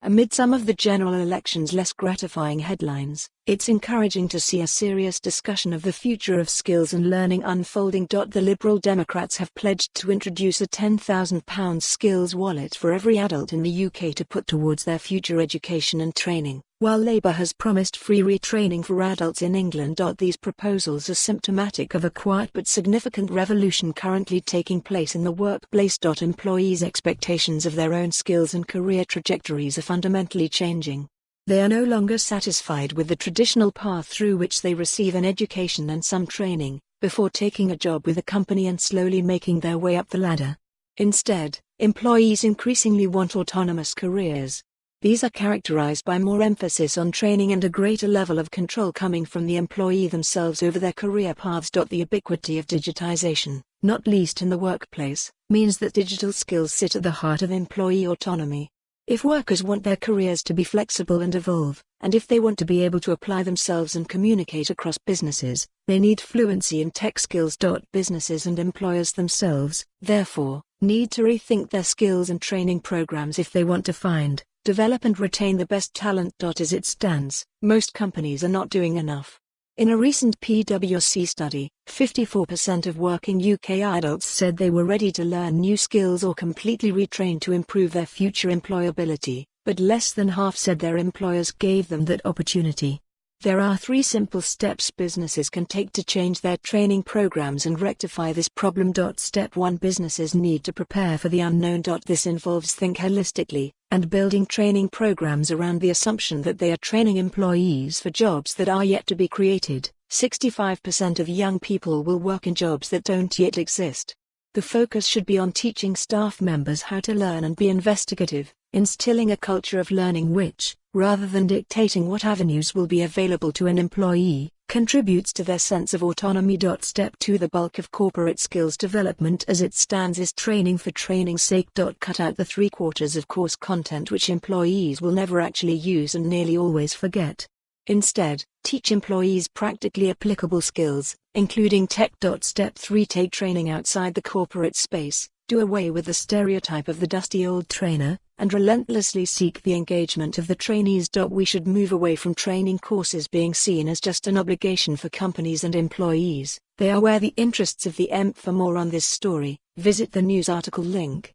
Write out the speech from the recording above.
Amid some of the general election's less gratifying headlines, it's encouraging to see a serious discussion of the future of skills and learning unfolding. The Liberal Democrats have pledged to introduce a £10,000 skills wallet for every adult in the UK to put towards their future education and training, while Labour has promised free retraining for adults in England. These proposals are symptomatic of a quiet but significant revolution currently taking place in the workplace. Employees' expectations of their own skills and career trajectories are fundamentally changing. They are no longer satisfied with the traditional path through which they receive an education and some training, before taking a job with a company and slowly making their way up the ladder. Instead, employees increasingly want autonomous careers. These are characterized by more emphasis on training and a greater level of control coming from the employee themselves over their career paths. The ubiquity of digitisation, not least in the workplace, means that digital skills sit at the heart of employee autonomy. If workers want their careers to be flexible and evolve, and if they want to be able to apply themselves and communicate across businesses, they need fluency in tech skills. Businesses and employers themselves, therefore, need to rethink their skills and training programs if they want to find, develop and retain the best talent. As it stands, most companies are not doing enough. In a recent PwC study, 54% of working UK adults said they were ready to learn new skills or completely retrain to improve their future employability, but less than half said their employers gave them that opportunity. There are 3 simple steps businesses can take to change their training programs and rectify this problem. Step 1: Businesses need to prepare for the unknown. This involves thinking holistically, and building training programs around the assumption that they are training employees for jobs that are yet to be created. 65% of young people will work in jobs that don't yet exist. The focus should be on teaching staff members how to learn and be investigative, instilling a culture of learning which, rather than dictating what avenues will be available to an employee, contributes to their sense of autonomy. Step 2: The bulk of corporate skills development as it stands is training for training's sake. Cut out the 3/4 of course content which employees will never actually use and nearly always forget. Instead, teach employees practically applicable skills, including tech. Step 3: Take training outside the corporate space. Do away with the stereotype of the dusty old trainer, and relentlessly seek the engagement of the trainees. We should move away from training courses being seen as just an obligation for companies and employees. They are where the interests of the emp. For more on this story, visit the news article link.